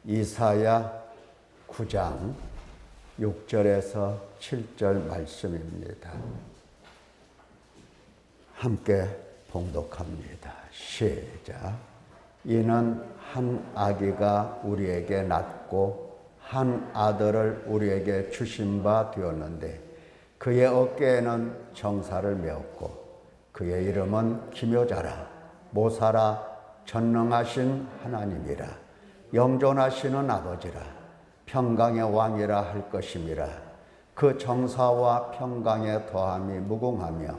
이사야 9장 6절에서 7절 말씀입니다. 함께 봉독합니다. 시작. 이는 한 아기가 우리에게 낳고 한 아들을 우리에게 주신 바 되었는데 그의 어깨에는 정사를 메었고 그의 이름은 기묘자라 모사라 전능하신 하나님이라 영존하시는 아버지라 평강의 왕이라 할 것임이라. 그 정사와 평강의 더함이 무궁하며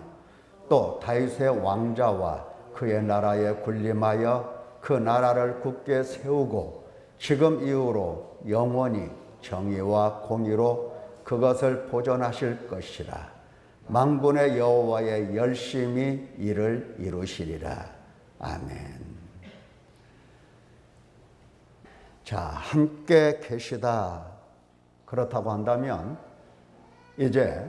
또 다윗의 왕자와 그의 나라에 군림하여 그 나라를 굳게 세우고 지금 이후로 영원히 정의와 공의로 그것을 보존하실 것이라. 만군의 여호와의 열심히 이를 이루시리라. 아멘. 자, 함께 계시다. 그렇다고 한다면 이제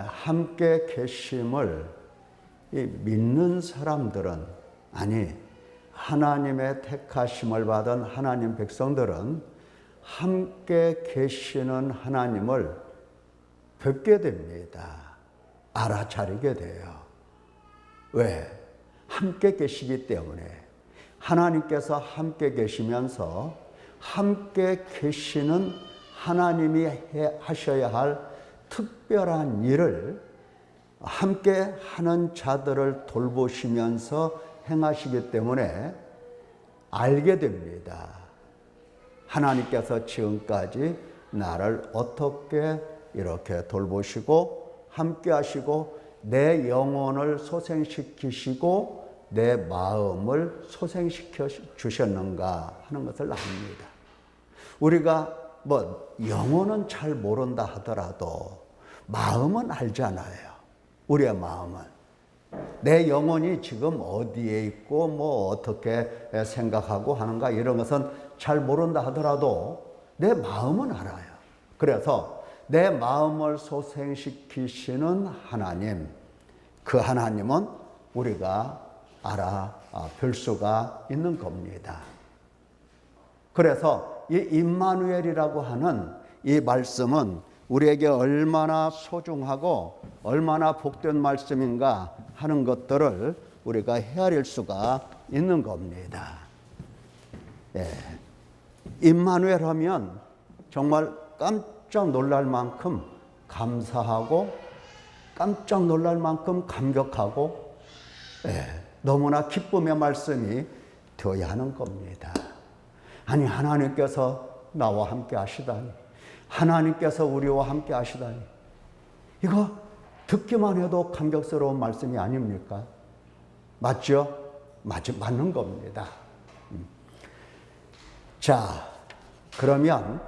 함께 계심을 믿는 사람들은, 아니 하나님의 택하심을 받은 하나님 백성들은 함께 계시는 하나님을 뵙게 됩니다. 알아차리게 돼요. 왜? 함께 계시기 때문에. 하나님께서 함께 계시면서 함께 계시는 하나님이 하셔야 할 특별한 일을 함께 하는 자들을 돌보시면서 행하시기 때문에 알게 됩니다. 하나님께서 지금까지 나를 어떻게 이렇게 돌보시고 함께 하시고 내 영혼을 소생시키시고 내 마음을 소생시켜 주셨는가 하는 것을 압니다. 우리가 영혼은 잘 모른다 하더라도 마음은 알잖아요. 우리의 마음은. 내 영혼이 지금 어디에 있고 어떻게 생각하고 하는가 이런 것은 잘 모른다 하더라도 내 마음은 알아요. 그래서 내 마음을 소생시키시는 하나님, 그 하나님은 우리가 볼 수가 있는 겁니다. 그래서 이 임마누엘이라고 하는 이 말씀은 우리에게 얼마나 소중하고 얼마나 복된 말씀인가 하는 것들을 우리가 헤아릴 수가 있는 겁니다. 임마누엘 하면 정말 깜짝 놀랄 만큼 감사하고 깜짝 놀랄 만큼 감격하고 너무나 기쁨의 말씀이 되어야 하는 겁니다. 아니, 하나님께서 나와 함께 하시다니, 하나님께서 우리와 함께 하시다니, 이거 듣기만 해도 감격스러운 말씀이 아닙니까? 맞죠? 맞는 겁니다. 자, 그러면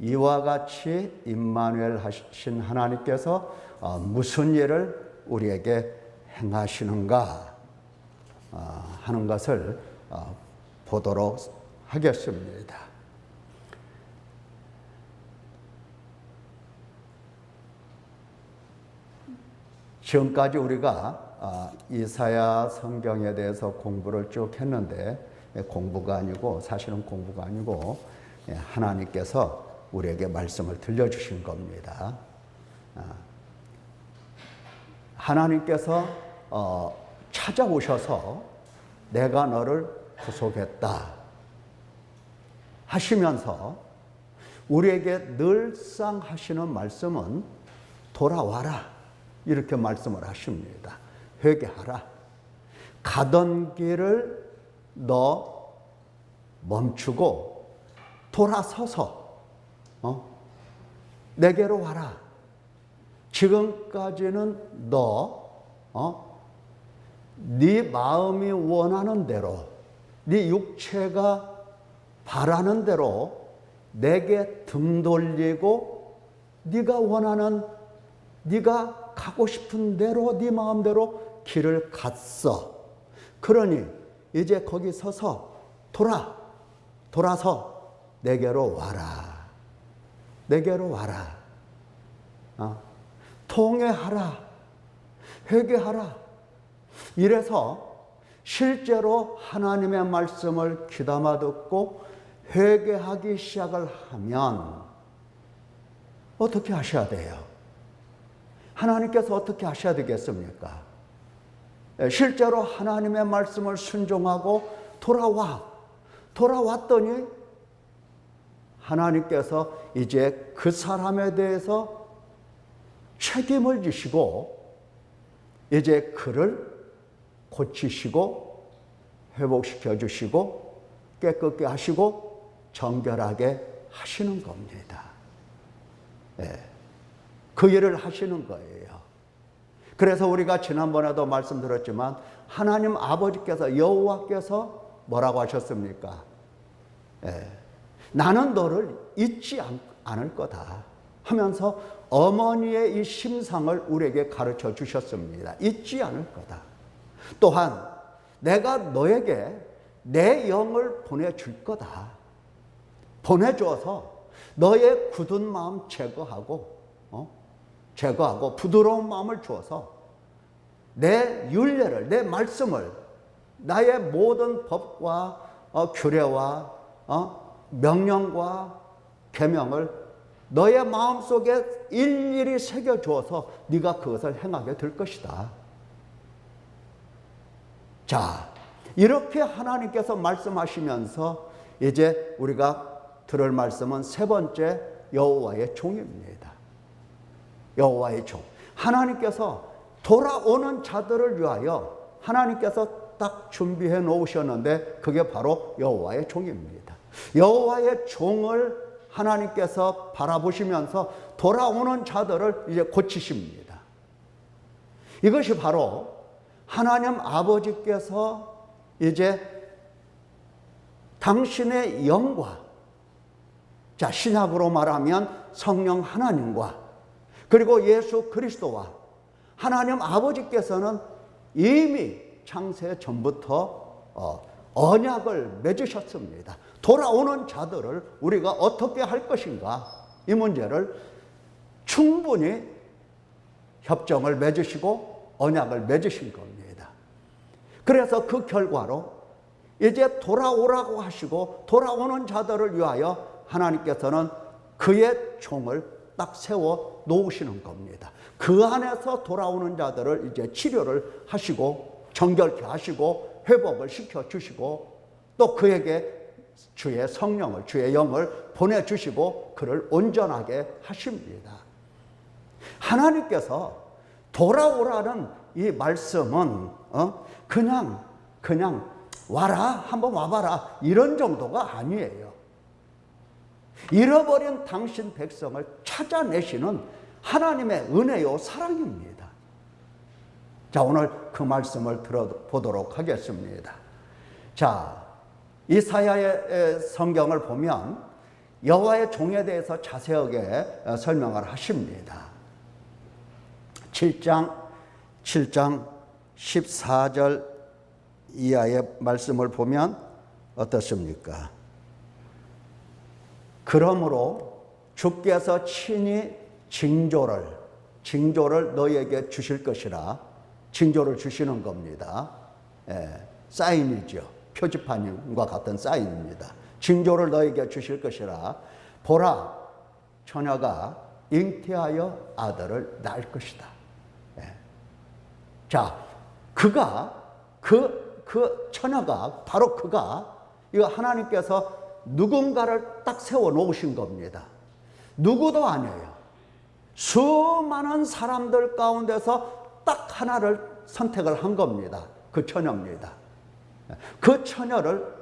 이와 같이 임마누엘 하신 하나님께서 무슨 일을 우리에게 행하시는가 하는 것을 보도록 하겠습니다. 지금까지 우리가 이사야 성경에 대해서 공부를 쭉 했는데, 공부가 아니고 사실은 공부가 아니고 하나님께서 우리에게 말씀을 들려주신 겁니다. 하나님께서 찾아오셔서 내가 너를 구속했다 하시면서 우리에게 늘상 하시는 말씀은 돌아와라 이렇게 말씀을 하십니다. 회개하라. 가던 길을 너 멈추고 돌아서서 내게로 와라. 지금까지는 네 마음이 원하는 대로, 네 육체가 바라는 대로 내게 등 돌리고 네가 원하는, 네가 가고 싶은 대로 네 마음대로 길을 갔어. 그러니 이제 거기 서서 돌아서 내게로 와라. 내게로 와라. 통회하라. 회개하라. 이래서 실제로 하나님의 말씀을 귀담아 듣고 회개하기 시작을 하면 어떻게 하셔야 돼요? 하나님께서 어떻게 하셔야 되겠습니까? 실제로 하나님의 말씀을 순종하고 돌아왔더니 하나님께서 이제 그 사람에 대해서 책임을 지시고 이제 그를 고치시고 회복시켜 주시고 깨끗게 하시고 정결하게 하시는 겁니다. 그 일을 하시는 거예요. 그래서 우리가 지난번에도 말씀드렸지만 하나님 아버지께서 여호와께서 뭐라고 하셨습니까? 나는 너를 잊지 않을 거다 하면서 어머니의 이 심상을 우리에게 가르쳐 주셨습니다. 잊지 않을 거다. 또한 내가 너에게 내 영을 보내줄 거다. 보내줘서 너의 굳은 마음 제거하고 부드러운 마음을 주어서 내 율례를, 내 말씀을, 나의 모든 법과 규례와 명령과 계명을 너의 마음속에 일일이 새겨주어서 네가 그것을 행하게 될 것이다. 자, 이렇게 하나님께서 말씀하시면서 이제 우리가 들을 말씀은 세 번째 여호와의 종입니다. 여호와의 종. 하나님께서 돌아오는 자들을 위하여 하나님께서 딱 준비해 놓으셨는데 그게 바로 여호와의 종입니다. 여호와의 종을 하나님께서 바라보시면서 돌아오는 자들을 이제 고치십니다. 이것이 바로 하나님 아버지께서 이제 당신의 영과, 자, 신약으로 말하면 성령 하나님과 그리고 예수 그리스도와 하나님 아버지께서는 이미 창세 전부터 언약을 맺으셨습니다. 돌아오는 자들을 우리가 어떻게 할 것인가, 이 문제를 충분히 협정을 맺으시고 언약을 맺으신 겁니다. 그래서 그 결과로 이제 돌아오라고 하시고 돌아오는 자들을 위하여 하나님께서는 그의 종을 딱 세워 놓으시는 겁니다. 그 안에서 돌아오는 자들을 이제 치료를 하시고 정결케 하시고 회복을 시켜 주시고 또 그에게 주의 성령을, 주의 영을 보내주시고 그를 온전하게 하십니다. 하나님께서 돌아오라는 이 말씀은 그냥 와라, 한번 와봐라 이런 정도가 아니에요. 잃어버린 당신 백성을 찾아내시는 하나님의 은혜요 사랑입니다. 자, 오늘 그 말씀을 들어보도록 하겠습니다. 자, 이사야의 성경을 보면 여호와의 종에 대해서 자세하게 설명을 하십니다. 7장 14절 이하의 말씀을 보면 어떻습니까? 그러므로 주께서 친히 징조를 너희에게 주실 것이라. 징조를 주시는 겁니다. 사인이죠. 표지판과 같은 사인입니다. 징조를 너희에게 주실 것이라. 보라, 처녀가 잉태하여 아들을 낳을 것이다. 자, 그 처녀가, 바로 그가, 이거 하나님께서 누군가를 딱 세워 놓으신 겁니다. 누구도 아니에요. 수많은 사람들 가운데서 딱 하나를 선택을 한 겁니다. 그 처녀입니다. 그 처녀를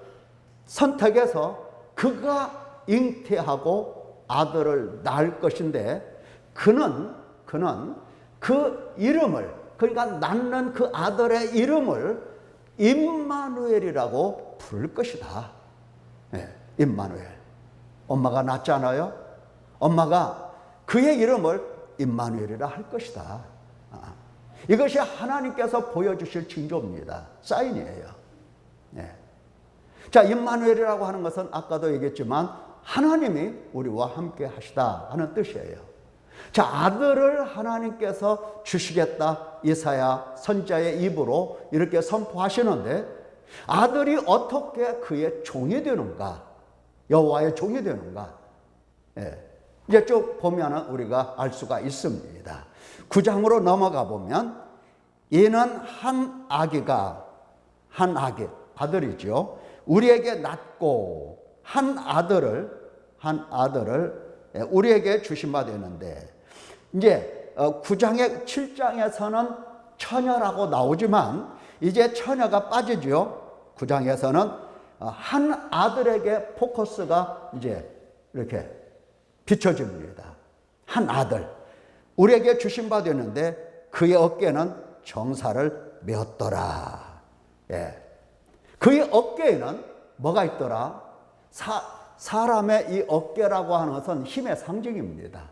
선택해서 그가 잉태하고 아들을 낳을 것인데 그는 그 이름을, 그러니까 낳는 그 아들의 이름을 임마누엘이라고 부를 것이다. 임마누엘. 엄마가 낳잖아요. 엄마가 그의 이름을 임마누엘이라 할 것이다. 이것이 하나님께서 보여주실 징조입니다. 사인이에요. 자, 임마누엘이라고 하는 것은 아까도 얘기했지만 하나님이 우리와 함께 하시다 하는 뜻이에요. 자, 아들을 하나님께서 주시겠다. 이사야 선지자의 입으로 이렇게 선포하시는데 아들이 어떻게 그의 종이 되는가? 여호와의 종이 되는가? 예. 이제 쭉 보면 우리가 알 수가 있습니다. 9장으로 넘어가 보면 이는 한 아들이죠. 우리에게 낳고 한 아들을 우리에게 주신 바 되는데, 이제 9장에 7장에서는 처녀라고 나오지만 이제 처녀가 빠지죠. 9장에서는 한 아들에게 포커스가 이제 이렇게 비춰집니다. 한 아들 우리에게 주신 바 되는데 그의 어깨는 정사를 메었더라. 예. 그의 어깨에는 뭐가 있더라? 사람의 이 어깨라고 하는 것은 힘의 상징입니다.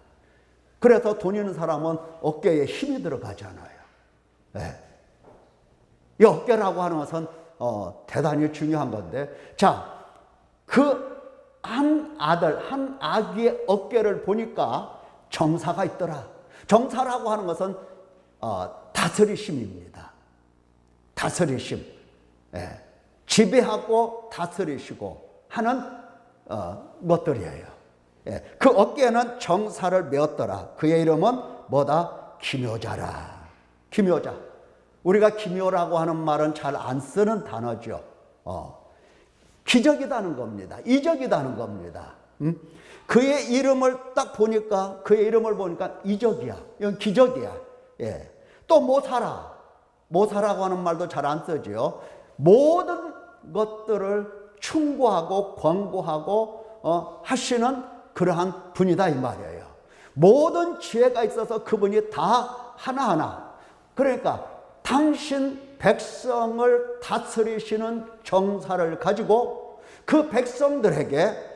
그래서 돈 있는 사람은 어깨에 힘이 들어가잖아요. 네. 이 어깨라고 하는 것은 대단히 중요한 건데, 자, 그 한 아기의 어깨를 보니까 정사가 있더라. 정사라고 하는 것은 다스리심입니다. 다스리심. 네. 지배하고 다스리시고 하는 것들이에요. 예. 그 어깨에는 정사를 메었더라. 그의 이름은 뭐다? 기묘자라. 기묘자. 우리가 기묘라고 하는 말은 잘 안 쓰는 단어죠. 기적이다는 겁니다. 이적이다는 겁니다. 그의 이름을 딱 보니까, 그의 이름을 보니까 이적이야. 이건 기적이야. 예. 또 모사라고 하는 말도 잘 안 쓰죠. 모든 것들을 충고하고 권고하고 하시는 그러한 분이다 이 말이에요. 모든 지혜가 있어서 그분이 다 하나하나, 그러니까 당신 백성을 다스리시는 정사를 가지고 그 백성들에게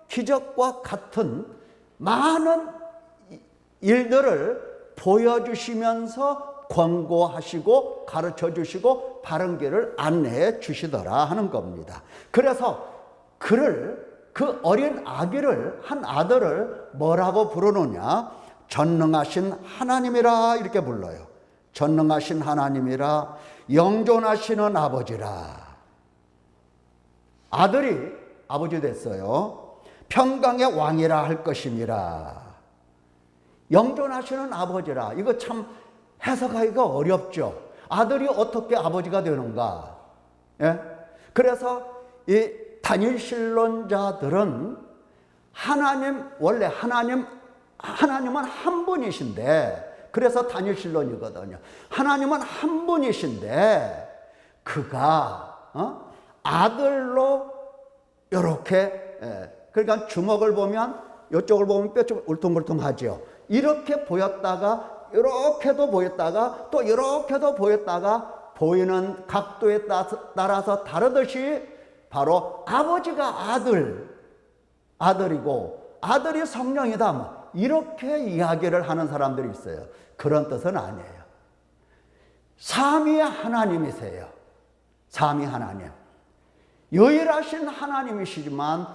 기적과 같은 많은 일들을 보여주시면서 권고하시고 가르쳐 주시고 바른 길을 안내해 주시더라 하는 겁니다. 그래서 그 어린 아기를, 한 아들을 뭐라고 부르느냐? 전능하신 하나님이라 이렇게 불러요. 전능하신 하나님이라, 영존하시는 아버지라. 아들이 아버지 됐어요. 평강의 왕이라 할 것임이라. 영존하시는 아버지라. 이거 참 해석하기가 어렵죠. 아들이 어떻게 아버지가 되는가? 예? 그래서 이 다니엘신론자들은 원래 하나님은 한 분이신데, 그래서 다니엘신론이거든요. 하나님은 한 분이신데 그가 아들로 이렇게, 그러니까 주먹을 보면 이쪽을 보면 뼈쪽 울퉁불퉁하죠. 이렇게 보였다가 이렇게도 보였다가 또 이렇게도 보였다가 보이는 각도에 따라서 다르듯이 바로 아버지가 아들이고 아들이 성령이다, 이렇게 이야기를 하는 사람들이 있어요. 그런 뜻은 아니에요. 삼위의 하나님이세요. 삼위 하나님. 유일하신 하나님이시지만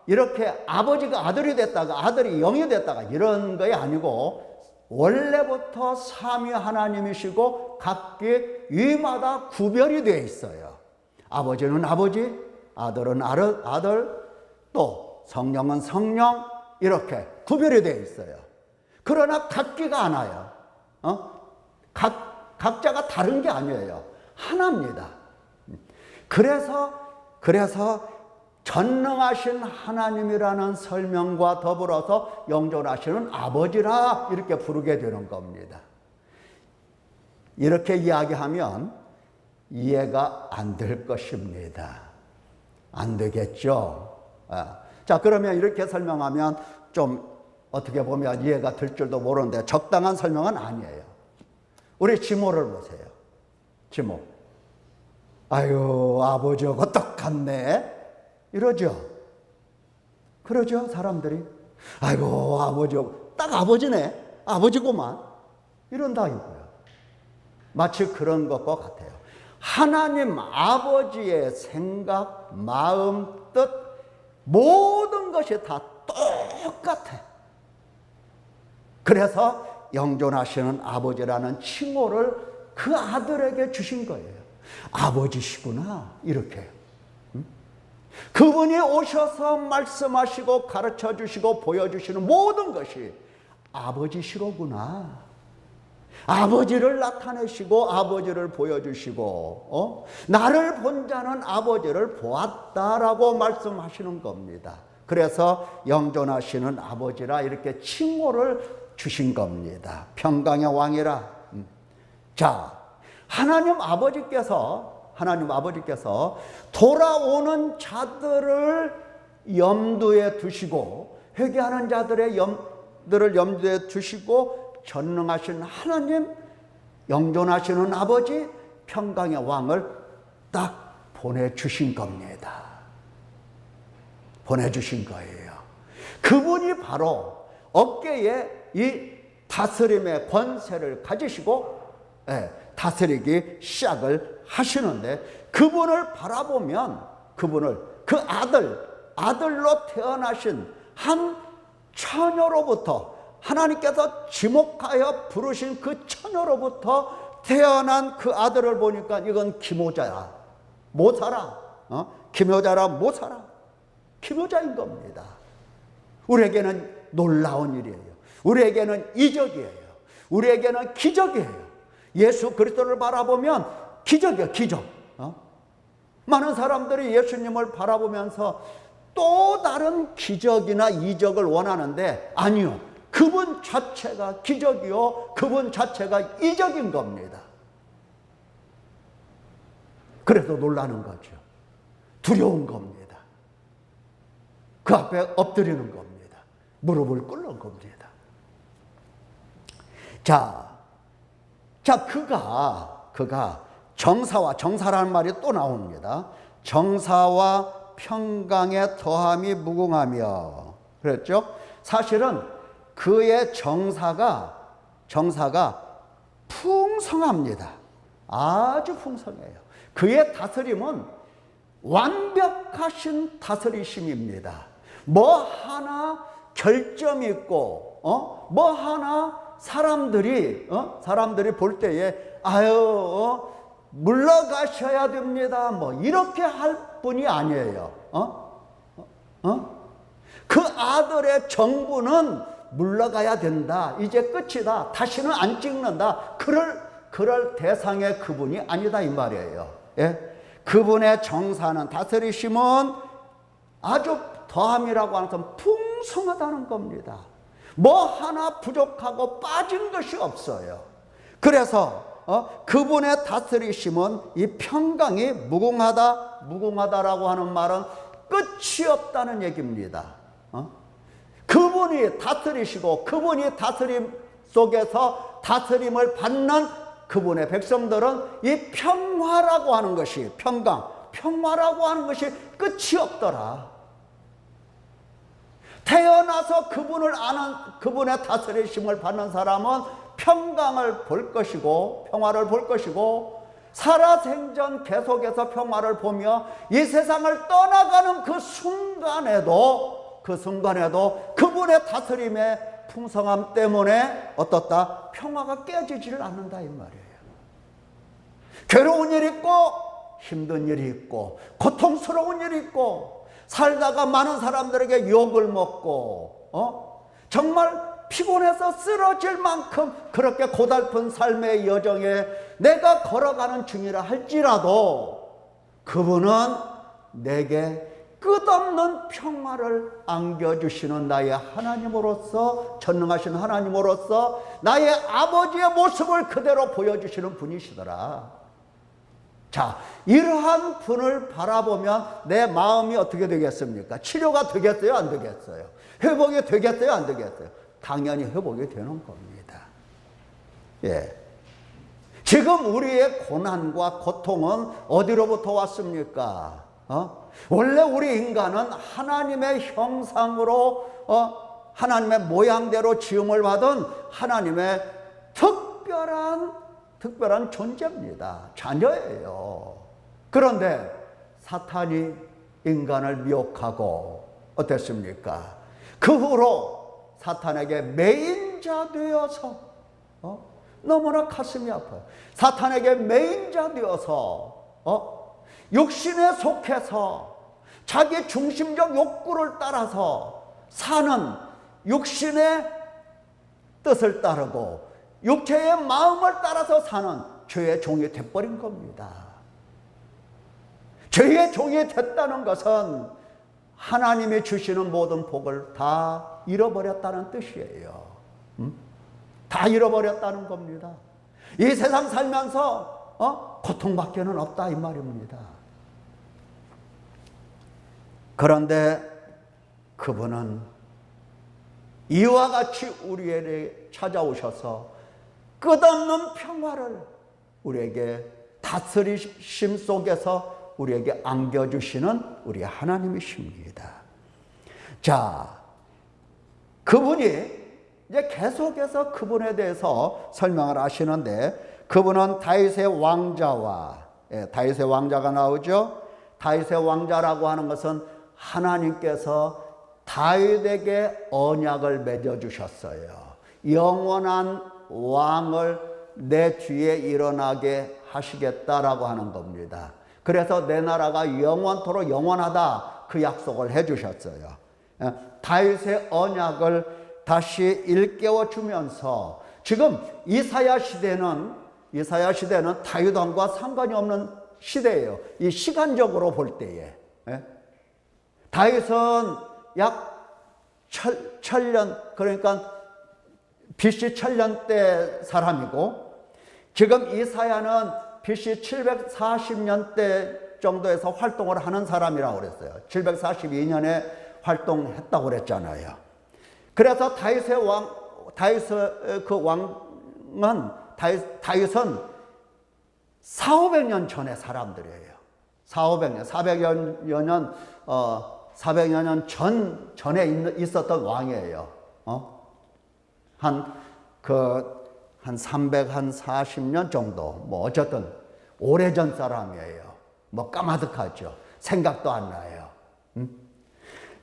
이렇게 아버지가 아들이 됐다가 아들이 영이 됐다가 이런 게 아니고 원래부터 삼위 하나님이시고 각기 위마다 구별이 되어 있어요. 아버지는 아버지, 아들은 아들, 또 성령은 성령, 이렇게 구별이 되어 있어요. 그러나 같지가 않아요. 각자가 다른 게 아니에요. 하나입니다. 그래서 전능하신 하나님이라는 설명과 더불어서 영존하시는 아버지라 이렇게 부르게 되는 겁니다. 이렇게 이야기하면 이해가 안 될 것입니다. 안 되겠죠. 자, 그러면 이렇게 설명하면 좀 어떻게 보면 이해가 될 줄도 모르는데 적당한 설명은 아니에요. 우리 지모를 보세요. 지모. 아유, 아버지하고 똑같네. 이러죠. 그러죠, 사람들이. 아이고, 아버지하고 딱 아버지네. 아버지고만. 이런다 이거예요. 마치 그런 것과 같아요. 하나님 아버지의 생각, 마음, 뜻, 모든 것이 다 똑같아. 그래서 영존하시는 아버지라는 칭호를 그 아들에게 주신 거예요. 아버지시구나, 이렇게. 그분이 오셔서 말씀하시고 가르쳐 주시고 보여주시는 모든 것이 아버지시로구나. 아버지를 나타내시고 아버지를 보여주시고 나를 본 자는 아버지를 보았다라고 말씀하시는 겁니다. 그래서 영존하시는 아버지라 이렇게 칭호를 주신 겁니다. 평강의 왕이라. 자, 하나님 아버지께서 돌아오는 자들을 염두에 두시고 회개하는 자들을 염두에 두시고 전능하신 하나님, 영존하시는 아버지, 평강의 왕을 딱 보내주신 겁니다. 보내주신 거예요. 그분이 바로 어깨에 이 다스림의 권세를 가지시고 다스리기 시작을 하시는데, 그분을 바라보면 그 아들로 태어나신 한 처녀로부터, 하나님께서 지목하여 부르신 그 처녀로부터 태어난 그 아들을 보니까 이건 기모자야, 못 살아. 기모자라 못 살아. 기모자인 겁니다. 우리에게는 놀라운 일이에요. 우리에게는 이적이에요. 우리에게는 기적이에요. 예수 그리스도를 바라보면 기적이에요, 기적. 많은 사람들이 예수님을 바라보면서 또 다른 기적이나 이적을 원하는데, 아니요, 그분 자체가 기적이요, 그분 자체가 이적인 겁니다. 그래서 놀라는 거죠. 두려운 겁니다. 그 앞에 엎드리는 겁니다. 무릎을 꿇는 겁니다. 자, 그가 정사라는 말이 또 나옵니다. 정사와 평강의 더함이 무궁하며 그랬죠? 사실은 그의 정사가 풍성합니다. 아주 풍성해요. 그의 다스림은 완벽하신 다스리심입니다. 뭐 하나 결점이 있고 뭐 하나 사람들이 볼 때에 물러가셔야 됩니다, 뭐 이렇게 할 뿐이 아니에요. 그 아들의 정부는 물러가야 된다, 이제 끝이다, 다시는 안 찍는다, 그럴 대상의 그분이 아니다 이 말이에요. 예? 그분의 정사는, 다스리심은 아주 더함이라고 하는 것은 풍성하다는 겁니다. 뭐 하나 부족하고 빠진 것이 없어요. 그래서 그분의 다스리심은, 이 평강이 무궁하다라고 하는 말은 끝이 없다는 얘기입니다. 그분이 다스리시고 그분이 다스림 속에서 다스림을 받는 그분의 백성들은 이 평화라고 하는 것이, 평화라고 하는 것이 끝이 없더라. 태어나서 그분을 아는, 그분의 다스리심을 받는 사람은 평강을 볼 것이고 평화를 볼 것이고, 살아생전 계속해서 평화를 보며 이 세상을 떠나가는 그 순간에도 그분의 다스림의 풍성함 때문에 어떻다? 평화가 깨지지를 않는다 이 말이에요. 괴로운 일이 있고 힘든 일이 있고 고통스러운 일이 있고, 살다가 많은 사람들에게 욕을 먹고 정말 피곤해서 쓰러질 만큼 그렇게 고달픈 삶의 여정에 내가 걸어가는 중이라 할지라도, 그분은 내게 끝없는 평화를 안겨주시는 나의 하나님으로서, 전능하신 하나님으로서 나의 아버지의 모습을 그대로 보여주시는 분이시더라. 자, 이러한 분을 바라보면 내 마음이 어떻게 되겠습니까? 치료가 되겠어요, 안 되겠어요? 회복이 되겠어요, 안 되겠어요? 당연히 회복이 되는 겁니다. 예. 지금 우리의 고난과 고통은 어디로부터 왔습니까? 원래 우리 인간은 하나님의 형상으로, 하나님의 모양대로 지음을 받은 하나님의 특별한 존재입니다. 자녀예요. 그런데 사탄이 인간을 미혹하고 어땠습니까? 그 후로 사탄에게 매인자 되어서 너무나 가슴이 아파요. 사탄에게 매인자 되어서 육신에 속해서 자기 중심적 욕구를 따라서 사는 육신의 뜻을 따르고 육체의 마음을 따라서 사는 죄의 종이 돼버린 겁니다. 죄의 종이 됐다는 것은 하나님이 주시는 모든 복을 다 잃어버렸다는 뜻이에요. 다 잃어버렸다는 겁니다. 이 세상 살면서 고통밖에는 없다 이 말입니다. 그런데 그분은 이와 같이 우리에게 찾아오셔서 끝없는 평화를 우리에게 다스리심 속에서 우리에게 안겨주시는 우리 하나님이십니다. 자, 그분이 이제 계속해서 그분에 대해서 설명을 하시는데, 그분은 다윗의 왕자와, 다윗의 왕자가 나오죠. 다윗의 왕자라고 하는 것은 하나님께서 다윗에게 언약을 맺어주셨어요. 영원한 왕을 내 뒤에 일어나게 하시겠다라고 하는 겁니다. 그래서 내 나라가 영원토록 영원하다 그 약속을 해주셨어요. 다윗의 언약을 다시 일깨워 주면서 지금 이사야 시대는 다윗 왕과 상관이 없는 시대예요. 이 시간적으로 볼 때에 다윗은 약 1000년, 그러니까 BC 1000년대 사람이고, 지금 이사야는 BC 740년대 정도에서 활동을 하는 사람이라고 그랬어요. 742년에 활동했다고 그랬잖아요. 그래서 다윗의 다윗은 400~500년 전의 사람들이에요. 400여 년 전에 있었던 왕이에요. 한 340년 정도, 뭐 어쨌든 오래전 사람이에요. 뭐 까마득하죠. 생각도 안 나요.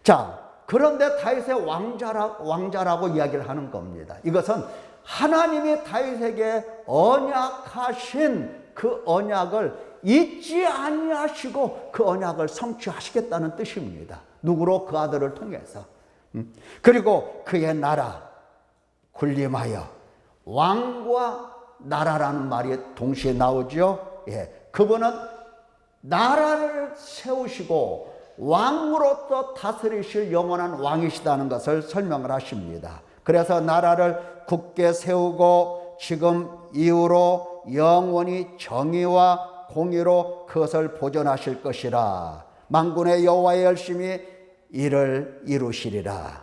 자, 그런데 다윗의 왕자라고 이야기를 하는 겁니다. 이것은 하나님이 다윗에게 언약하신 그 언약을 잊지 아니하시고 그 언약을 성취하시겠다는 뜻입니다. 누구로? 그 아들을 통해서. 그리고 그의 나라 군림하여, 왕과 나라라는 말이 동시에 나오죠. 그분은 나라를 세우시고 왕으로서 다스리실 영원한 왕이시다는 것을 설명을 하십니다. 그래서 나라를 굳게 세우고 지금 이후로 영원히 정의와 공의로 그것을 보존하실 것이라. 만군의 여호와의 열심히 이를 이루시리라.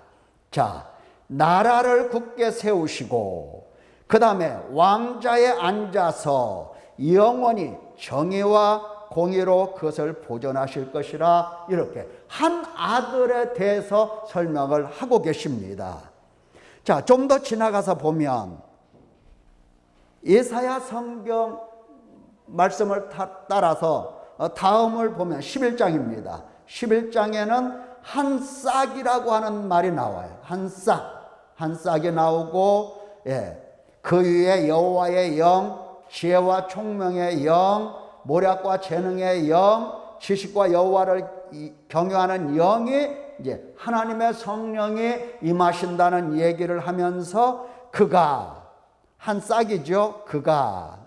자, 나라를 굳게 세우시고 그 다음에 왕자에 앉아서 영원히 정의와 공의로 그것을 보존하실 것이라. 이렇게 한 아들에 대해서 설명을 하고 계십니다. 자, 좀 더 지나가서 보면 이사야 성경 말씀을 따라서 다음을 보면 11장입니다. 11장에는 한 싹이라고 하는 말이 나와요. 한 싹이 나오고, 그 위에 여호와의 영, 지혜와 총명의 영, 모략과 재능의 영, 지식과 여호와를 경외하는 영이, 이제 하나님의 성령이 임하신다는 얘기를 하면서 그가 한 싹이죠. 그가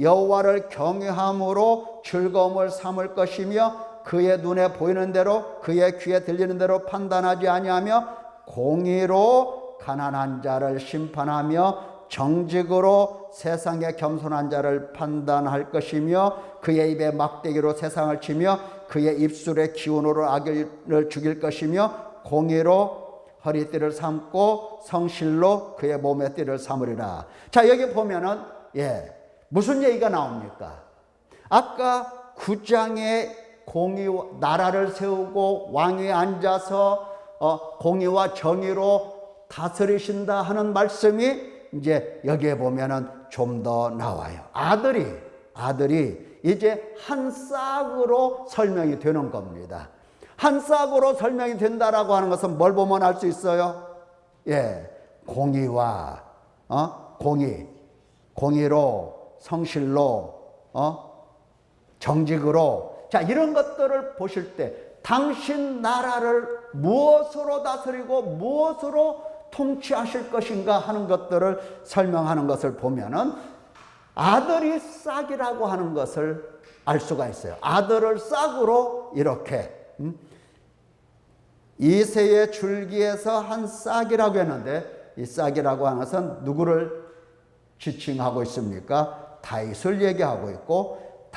여호와를 경외함으로 즐거움을 삼을 것이며 그의 눈에 보이는 대로 그의 귀에 들리는 대로 판단하지 아니하며 공의로 가난한 자를 심판하며 정직으로 세상의 겸손한 자를 판단할 것이며 그의 입에 막대기로 세상을 치며 그의 입술의 기운으로 악을 죽일 것이며 공의로 허리띠를 삼고 성실로 그의 몸의 띠를 삼으리라. 자, 여기 보면은 무슨 얘기가 나옵니까? 아까 9장에 나라를 세우고 왕위에 앉아서 공의와 정의로 다스리신다 하는 말씀이 이제 여기에 보면은 좀 더 나와요. 아들이 이제 한 싹으로 설명이 되는 겁니다. 한 싹으로 설명이 된다라고 하는 것은 뭘 보면 알 수 있어요? 공의와 공의로 성실로 정직으로, 자, 이런 것들을 보실 때 당신 나라를 무엇으로 다스리고 무엇으로 통치하실 것인가 하는 것들을 설명하는 것을 보면은 아들이 싹이라고 하는 것을 알 수가 있어요. 아들을 싹으로 이렇게 이새의 줄기에서 한 싹이라고 했는데, 이 싹이라고 하는 것은 누구를 지칭하고 있습니까? 다윗을 얘기하고 있고,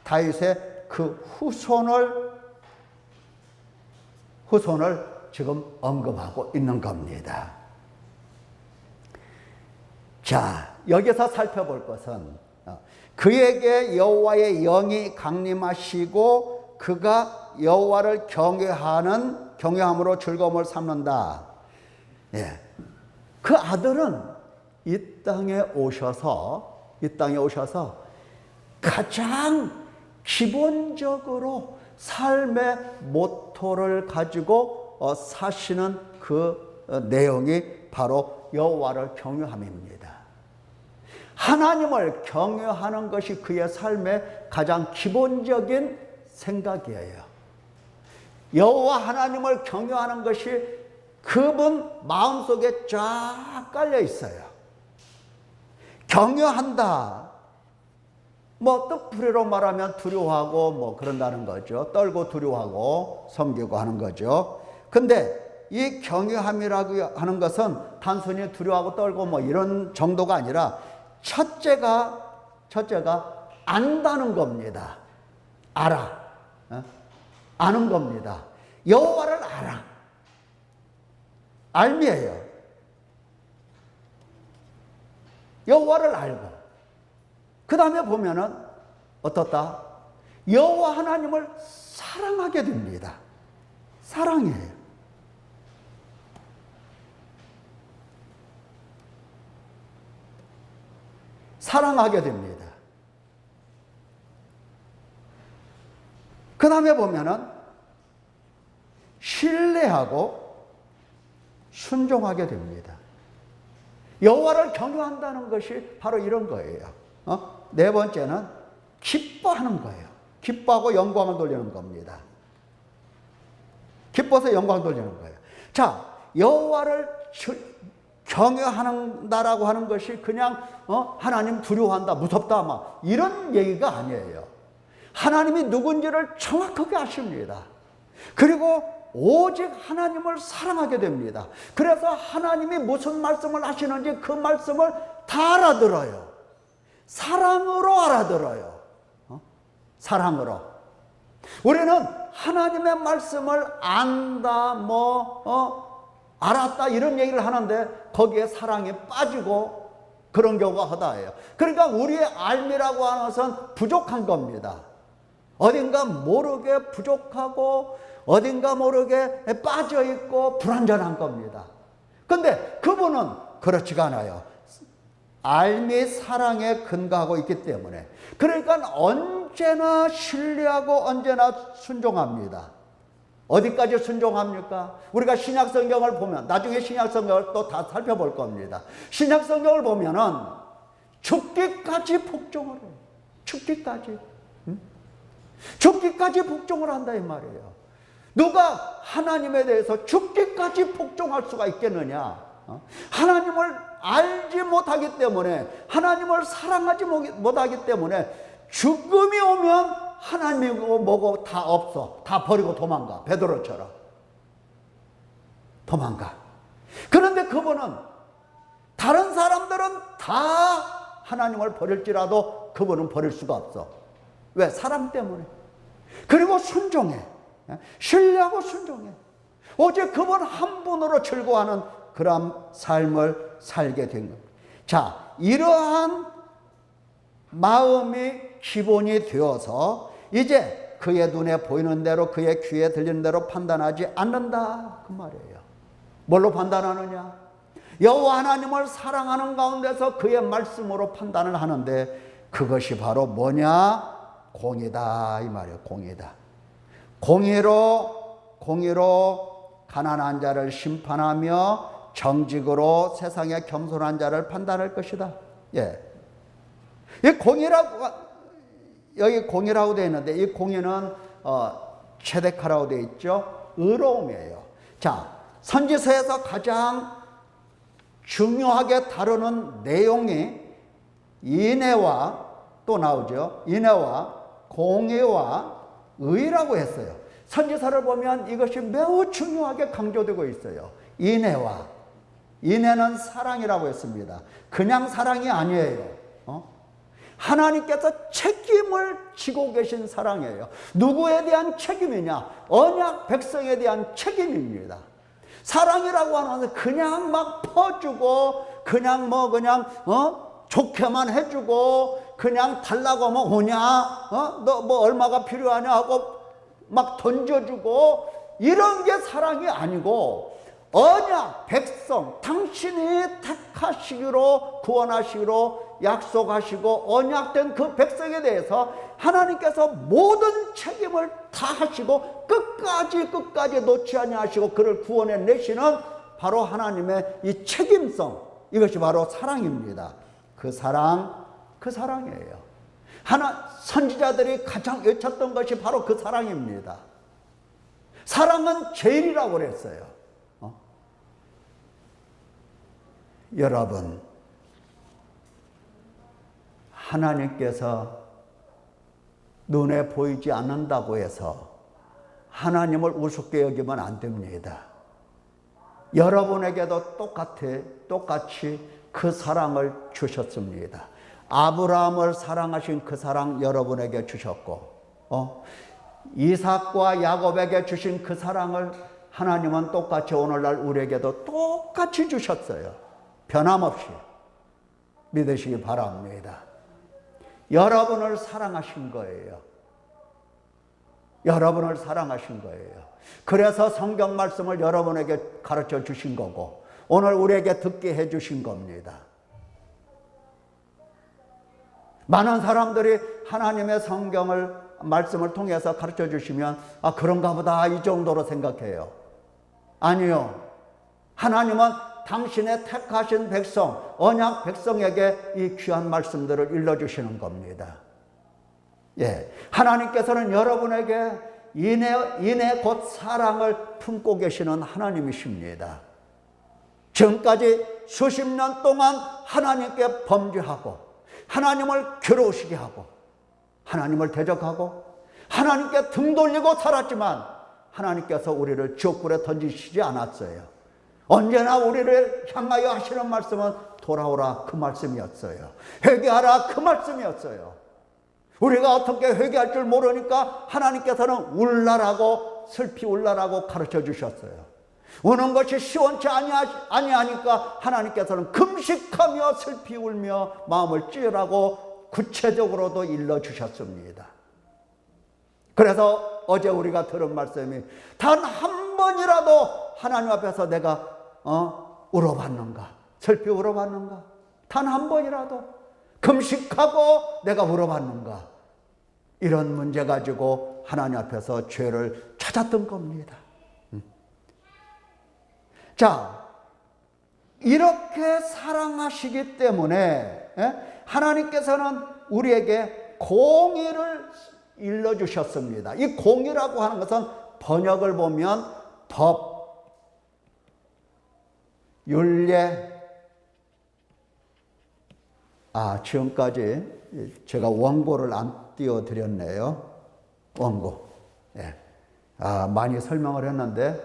다윗의 그 후손을 지금 언급하고 있는 겁니다. 자, 여기서 살펴볼 것은 그에게 여호와의 영이 강림하시고 그가 여호와를 경외함으로 즐거움을 삼는다. 예. 그 아들은 이 땅에 오셔서 가장 기본적으로 삶의 모토를 가지고 사시는 그 내용이 바로 여호와를 경외함입니다. 하나님을 경외하는 것이 그의 삶의 가장 기본적인 생각이에요. 여호와 하나님을 경외하는 것이 그분 마음속에 쫙 깔려 있어요. 경외한다. 뭐 뜻풀이로 말하면 두려워하고 뭐 그런다는 거죠. 떨고 두려워하고 섬기고 하는 거죠. 근데 이 경외함이라고 하는 것은 단순히 두려워하고 떨고 뭐 이런 정도가 아니라 첫째가 안다는 겁니다. 알아. 아는 겁니다. 여호와를 알아. 알미예요. 여호와를 알고 그 다음에 보면은 어떻다? 여호와 하나님을 사랑하게 됩니다. 사랑해요. 사랑하게 됩니다. 그 다음에 보면은 신뢰하고 순종하게 됩니다. 여호와를 경외한다는 것이 바로 이런 거예요. 네 번째는 기뻐하는 거예요. 기뻐하고 영광을 돌리는 겁니다. 기뻐서 영광을 돌리는 거예요. 자, 여호와를 경외한다라고 하는 것이 그냥 하나님 두려워한다, 무섭다, 막 이런 얘기가 아니에요. 하나님이 누군지를 정확하게 아십니다. 그리고 오직 하나님을 사랑하게 됩니다. 그래서 하나님이 무슨 말씀을 하시는지 그 말씀을 다 알아들어요. 사랑으로 알아들어요. 사랑으로. 우리는 하나님의 말씀을 안다, 알았다 이런 얘기를 하는데 거기에 사랑이 빠지고 그런 경우가 허다해요. 그러니까 우리의 알미라고 하는 것은 부족한 겁니다. 어딘가 모르게 부족하고 어딘가 모르게 빠져있고 불완전한 겁니다. 근데 그분은 그렇지가 않아요. 알미 사랑에 근거하고 있기 때문에. 그러니까 언제나 신뢰하고 언제나 순종합니다. 어디까지 순종합니까? 우리가 신약성경을 보면, 나중에 신약성경을 또 다 살펴볼 겁니다. 신약성경을 보면은 죽기까지 복종을 해요. 죽기까지. 죽기까지 복종을 한다 이 말이에요. 누가 하나님에 대해서 죽기까지 복종할 수가 있겠느냐? 하나님을 알지 못하기 때문에, 하나님을 사랑하지 못하기 때문에 죽음이 오면 하나님이고 뭐고 다 없어. 다 버리고 도망가. 베드로처럼 도망가. 그런데 그분은, 다른 사람들은 다 하나님을 버릴지라도 그분은 버릴 수가 없어. 왜? 사랑 때문에. 그리고 순종해. 신뢰하고 순종해. 오직 그분 한 분으로 즐거워하는 그런 삶을 살게 된 겁니다. 자, 이러한 마음이 기본이 되어서 이제 그의 눈에 보이는 대로, 그의 귀에 들리는 대로 판단하지 않는다 그 말이에요. 뭘로 판단하느냐? 여호와 하나님을 사랑하는 가운데서 그의 말씀으로 판단을 하는데, 그것이 바로 뭐냐? 공의다 이 말이에요. 공의다. 공의로 가난한 자를 심판하며 정직으로 세상에 겸손한 자를 판단할 것이다. 예. 이 공의라고, 여기 공의라고 되어 있는데, 이 공의는 체데카라고 되어 있죠. 의로움이에요. 자, 선지서에서 가장 중요하게 다루는 내용이 인애와 또 나오죠. 인애와 공의와 의라고 했어요. 선지서를 보면 이것이 매우 중요하게 강조되고 있어요. 인애는 사랑이라고 했습니다. 그냥 사랑이 아니에요. 하나님께서 책임을 지고 계신 사랑이에요. 누구에 대한 책임이냐? 언약 백성에 대한 책임입니다. 사랑이라고 하는 것은 그냥 막 퍼주고 그냥 좋게만 해주고 그냥 달라고 하면 오냐? 너 뭐 얼마가 필요하냐 하고 막 던져주고 이런 게 사랑이 아니고 언약 백성 당신이 택하시기로 구원하시기로 약속하시고 언약된 그 백성에 대해서 하나님께서 모든 책임을 다 하시고 끝까지 놓지 아니하시고 그를 구원해 내시는 바로 하나님의 이 책임성, 이것이 바로 사랑입니다. 그 사랑이에요. 선지자들이 가장 외쳤던 것이 바로 그 사랑입니다. 사랑은 제일이라고 그랬어요. 여러분, 하나님께서 눈에 보이지 않는다고 해서 하나님을 우습게 여기면 안 됩니다. 여러분에게도 똑같이 그 사랑을 주셨습니다. 아브라함을 사랑하신 그 사랑 여러분에게 주셨고, 이삭과 야곱에게 주신 그 사랑을 하나님은 똑같이 오늘날 우리에게도 똑같이 주셨어요. 변함없이 믿으시기 바랍니다. 여러분을 사랑하신 거예요. 여러분을 사랑하신 거예요. 그래서 성경 말씀을 여러분에게 가르쳐 주신 거고 오늘 우리에게 듣게 해 주신 겁니다. 많은 사람들이 하나님의 성경을 말씀을 통해서 가르쳐 주시면 그런가 보다 이 정도로 생각해요. 아니요. 하나님은 당신의 택하신 백성, 언약 백성에게 이 귀한 말씀들을 일러주시는 겁니다. 예, 하나님께서는 여러분에게 인애 곧 사랑을 품고 계시는 하나님이십니다. 지금까지 수십 년 동안 하나님께 범죄하고 하나님을 괴로우시게 하고 하나님을 대적하고 하나님께 등 돌리고 살았지만 하나님께서 우리를 지옥불에 던지시지 않았어요. 언제나 우리를 향하여 하시는 말씀은 돌아오라 그 말씀이었어요. 회개하라 그 말씀이었어요. 우리가 어떻게 회개할 줄 모르니까 하나님께서는 울라라고 슬피 울라라고 가르쳐 주셨어요. 우는 것이 시원치 아니하니까 하나님께서는 금식하며 슬피 울며 마음을 찌으라고 구체적으로도 일러주셨습니다. 그래서 어제 우리가 들은 말씀이 단 한 번이라도 하나님 앞에서 내가 울어봤는가? 슬피 울어봤는가? 단 한 번이라도 금식하고 내가 울어봤는가? 이런 문제 가지고 하나님 앞에서 죄를 찾았던 겁니다. 자, 이렇게 사랑하시기 때문에 하나님께서는 우리에게 공의를 일러주셨습니다. 이 공의라고 하는 것은 번역을 보면 법, 율례, 지금까지 제가 원고를 안 띄워드렸네요. 원고. 예. 많이 설명을 했는데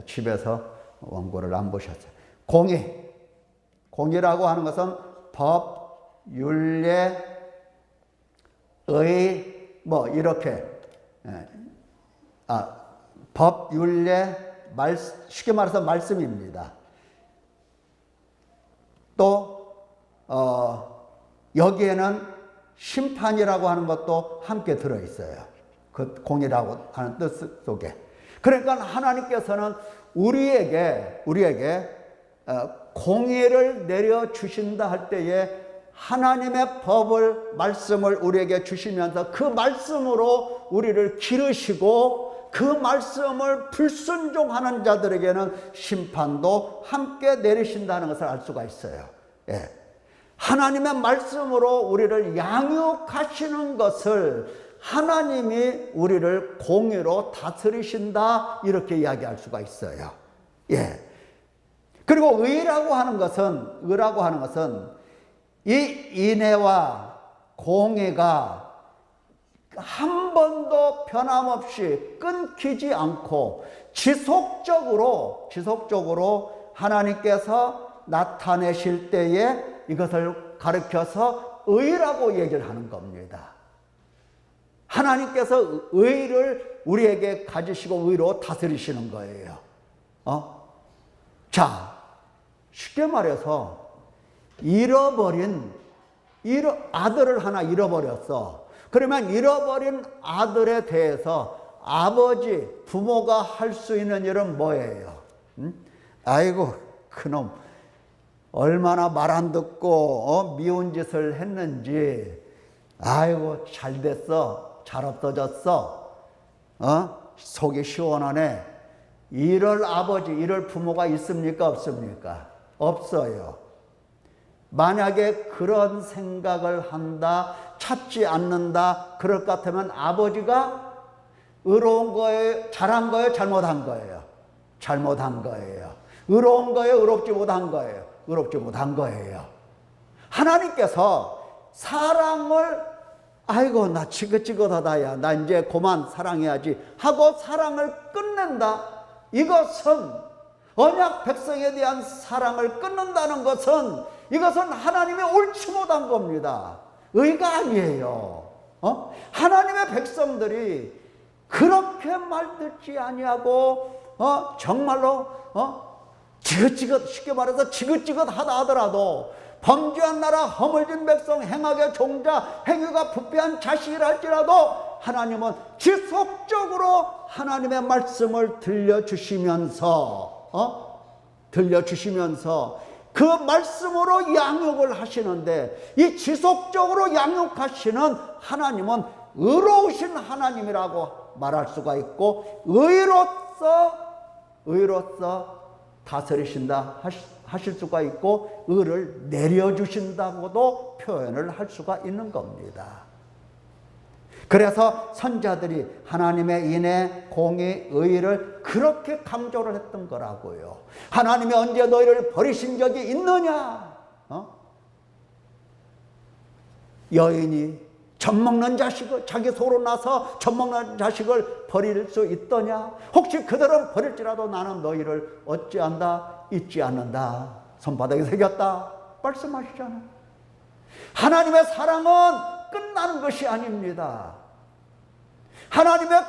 집에서 원고를 안 보셨어요. 공의. 공의라고 하는 것은 법, 율례, 의, 이렇게. 법, 율례, 쉽게 말해서 말씀입니다. 또, 여기에는 심판이라고 하는 것도 함께 들어있어요. 그 공의라고 하는 뜻 속에. 그러니까 하나님께서는 우리에게 공의를 내려주신다 할 때에 하나님의 법을, 말씀을 우리에게 주시면서 그 말씀으로 우리를 기르시고 그 말씀을 불순종하는 자들에게는 심판도 함께 내리신다는 것을 알 수가 있어요. 예. 하나님의 말씀으로 우리를 양육하시는 것을 하나님이 우리를 공의로 다스리신다 이렇게 이야기할 수가 있어요. 예. 그리고 의라고 하는 것은 이 인애와 공의가 한 번도 변함없이 끊기지 않고 지속적으로 하나님께서 나타내실 때에 이것을 가르쳐서 의라고 얘기를 하는 겁니다. 하나님께서 의를 우리에게 가지시고 의로 다스리시는 거예요. 자, 쉽게 말해서 아들을 하나 잃어버렸어. 그러면 잃어버린 아들에 대해서 부모가 할 수 있는 일은 뭐예요? 아이고, 그놈 얼마나 말 안 듣고 미운 짓을 했는지, 아이고 잘 됐어, 잘 없어졌어, 속이 시원하네. 이럴 부모가 있습니까, 없습니까? 없어요. 만약에 그런 생각을 한다, 찾지 않는다, 그럴 것 같으면 아버지가 의로운 거예요, 잘한 거예요, 잘못한 거예요? 잘못한 거예요. 의로운 거예요, 의롭지 못한 거예요? 의롭지 못한 거예요. 하나님께서 사랑을, 아이고 나 지긋지긋하다, 야 나 이제 그만 사랑해야지 하고 사랑을 끝낸다. 이것은 언약 백성에 대한 사랑을 끊는다는 것은, 이것은 하나님의 옳지 못한 겁니다. 의가 아니에요. 하나님의 백성들이 그렇게 말 듣지 아니하고 정말로 쉽게 말해서 지긋지긋하다 하더라도, 범죄한 나라 허물진 백성 행악의 종자 행위가 부패한 자식이라 할지라도 하나님은 지속적으로 하나님의 말씀을 들려주시면서 그 말씀으로 양육을 하시는데, 이 지속적으로 양육하시는 하나님은 의로우신 하나님이라고 말할 수가 있고, 의로서 다스리신다 하실 수가 있고, 의를 내려주신다고도 표현을 할 수가 있는 겁니다. 그래서 선자들이 하나님의 인애, 공의, 의를 그렇게 강조를 했던 거라고요. 하나님이 언제 너희를 버리신 적이 있느냐? 여인이 젖먹는 자식을, 자기 소로 나서 젖먹는 자식을 버릴 수 있더냐? 혹시 그들은 버릴지라도 나는 너희를 어찌한다? 잊지 않는다. 손바닥에 새겼다. 말씀하시잖아요. 하나님의 사랑은 끝나는 것이 아닙니다. 하나님의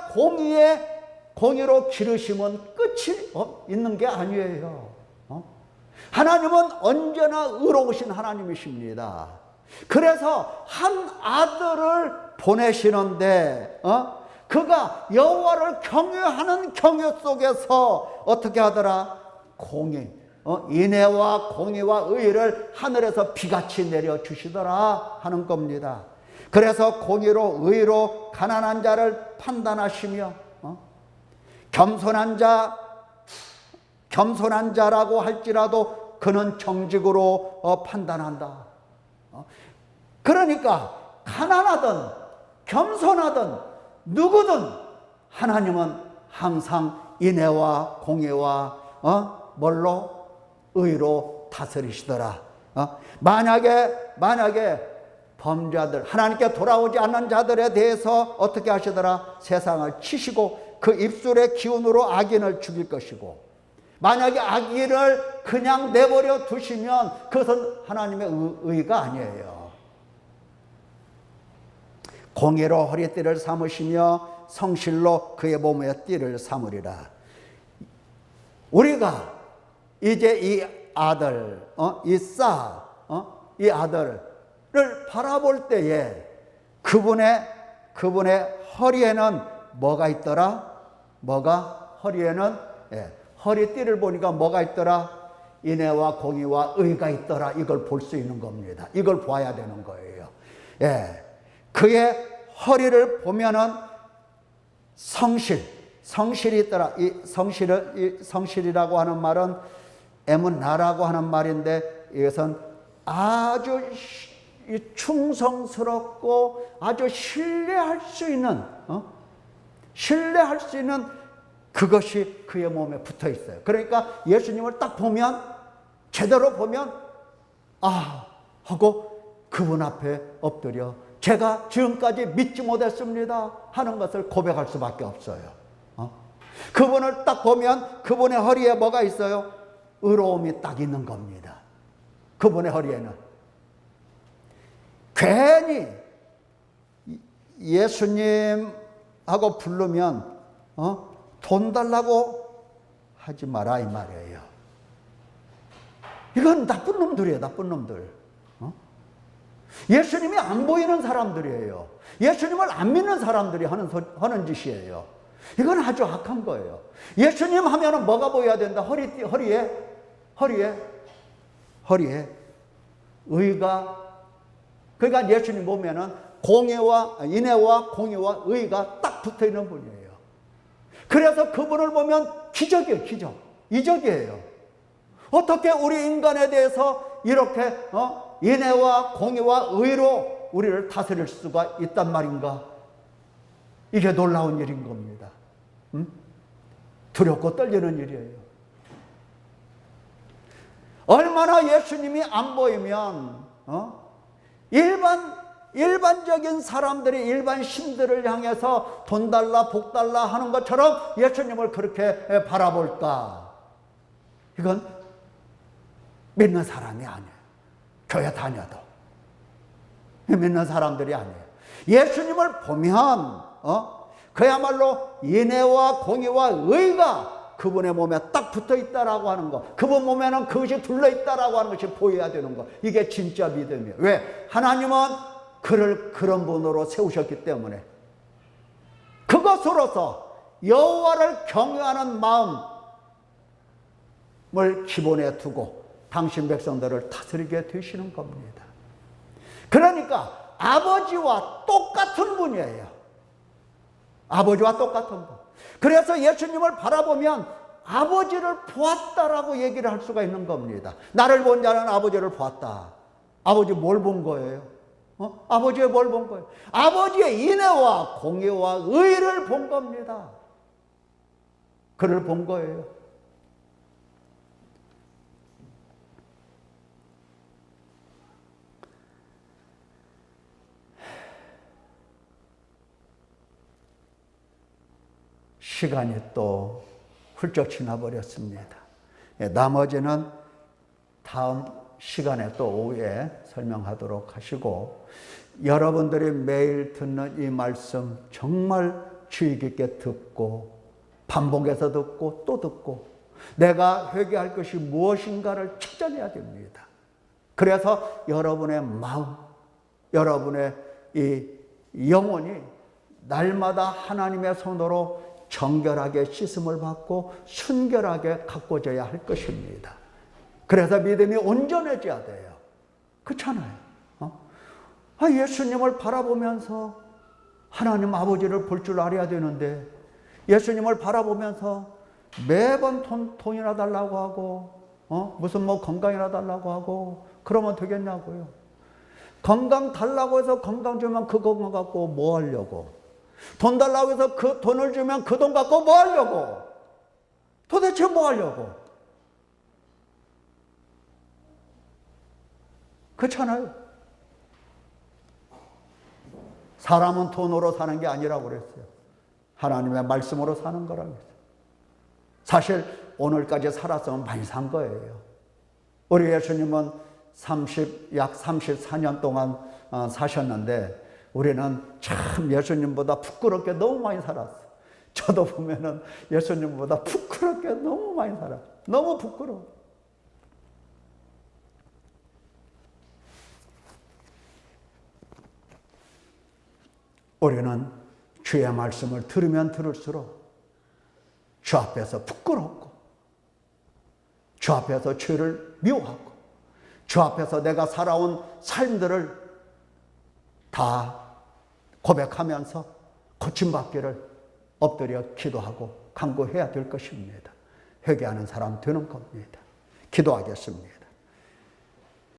공의로 기르심은 끝이 있는 게 아니에요. 하나님은 언제나 의로우신 하나님이십니다. 그래서 한 아들을 보내시는데, 그가 여호와를 경외하는 경외 속에서 어떻게 하더라? 인애와 공의와 의를 하늘에서 비같이 내려주시더라 하는 겁니다. 그래서 공의로 의로 가난한 자를 판단하시며, 겸손한 자라고 할지라도 그는 정직으로 판단한다. 그러니까 가난하든 겸손하든 누구든 하나님은 항상 인애와 공의와 의로 다스리시더라. 만약에 범죄자들, 하나님께 돌아오지 않는 자들에 대해서 어떻게 하시더라? 세상을 치시고 그 입술의 기운으로 악인을 죽일 것이고, 만약에 악인을 그냥 내버려 두시면 그것은 하나님의 의가 아니에요. 공의로 허리띠를 삼으시며 성실로 그의 몸에 띠를 삼으리라. 우리가 이제 이 아들, 이 아들을 바라볼 때에 그분의 허리에는 뭐가 있더라? 허리띠를 보니까 뭐가 있더라? 인애와 공의와 의가 있더라. 이걸 볼 수 있는 겁니다. 이걸 봐야 되는 거예요. 그의 허리를 보면은 성실이 있더라. 이 성실이라고 하는 말은 에문나라고 하는 말인데, 이것은 아주 충성스럽고 아주 신뢰할 수 있는 그것이 그의 몸에 붙어 있어요. 그러니까 예수님을 딱 보면, 제대로 보면 하고 그분 앞에 엎드려 제가 지금까지 믿지 못했습니다 하는 것을 고백할 수밖에 없어요. 그분을 딱 보면 그분의 허리에 뭐가 있어요? 의로움이 딱 있는 겁니다. 그분의 허리에는. 괜히 예수님하고 부르면 돈 달라고 하지 마라 이 말이에요. 이건 나쁜 놈들이에요. 나쁜 놈들. 예수님이 안 보이는 사람들이에요. 예수님을 안 믿는 사람들이 하는 짓이에요. 이건 아주 악한 거예요. 예수님 하면은 뭐가 보여야 된다? 허리에 의가. 그러니까 예수님 보면은 인애와 공의와 의가 딱 붙어 있는 분이에요. 그래서 그분을 보면 기적이에요. 기적. 이적이에요. 어떻게 우리 인간에 대해서 이렇게 인애와 공의와 의로 우리를 다스릴 수가 있단 말인가? 이게 놀라운 일인 겁니다. 두렵고 떨리는 일이에요. 얼마나 예수님이 안 보이면 일반적인 사람들이 일반 신들을 향해서 돈 달라 복 달라 하는 것처럼 예수님을 그렇게 바라볼까? 이건 믿는 사람이 아니에요. 교회 다녀도 믿는 사람들이 아니에요. 예수님을 보면 그야말로 인애와 공의와 의가 그분의 몸에 딱 붙어 있다라고 하는 거, 그분 몸에는 그것이 둘러 있다라고 하는 것이 보여야 되는 거, 이게 진짜 믿음이에요. 왜? 하나님은 그를 그런 분으로 세우셨기 때문에. 그것으로서 여호와를 경외하는 마음을 기본에 두고 당신 백성들을 다스리게 되시는 겁니다. 그러니까 아버지와 똑같은 분이에요. 아버지와 똑같은 분. 그래서 예수님을 바라보면 아버지를 보았다라고 얘기를 할 수가 있는 겁니다. 나를 본 자는 아버지를 보았다. 아버지 뭘 본 거예요? 아버지의 뭘 본 거예요? 아버지의 인애와 공의와 의를 본 겁니다. 그를 본 거예요. 시간이 또 훌쩍 지나버렸습니다. 나머지는 다음 시간에 또 오후에 설명하도록 하시고, 여러분들이 매일 듣는 이 말씀 정말 주의 깊게 듣고 반복해서 듣고 또 듣고 내가 회개할 것이 무엇인가를 찾아내야 됩니다. 그래서 여러분의 마음, 여러분의 이 영혼이 날마다 하나님의 손으로 정결하게 씻음을 받고 순결하게 가꿔져야 할 것입니다. 그래서 믿음이 온전해져야 돼요. 그렇잖아요. 예수님을 바라보면서 하나님 아버지를 볼 줄 알아야 되는데, 예수님을 바라보면서 매번 돈이나 달라고 하고 무슨 건강이나 달라고 하고 그러면 되겠냐고요. 건강 달라고 해서 건강 주면 그 건강 갖고 뭐 하려고? 돈 달라고 해서 그 돈을 주면 그 돈 갖고 뭐 하려고? 도대체 뭐 하려고? 그렇잖아요. 사람은 돈으로 사는 게 아니라고 그랬어요. 하나님의 말씀으로 사는 거라고 했어요. 사실 오늘까지 살았으면 많이 산 거예요. 우리 예수님은 약 34년 동안 사셨는데 우리는 참 예수님보다 부끄럽게 너무 많이 살았어요. 저도 보면은 예수님보다 부끄럽게 너무 많이 살았어요. 너무 부끄러워. 우리는 주의 말씀을 들으면 들을수록 주 앞에서 부끄럽고, 주 앞에서 죄를 미워하고, 주 앞에서 내가 살아온 삶들을 다 고백하면서 고침받기를 엎드려 기도하고 간구해야 될 것입니다. 회개하는 사람 되는 겁니다. 기도하겠습니다.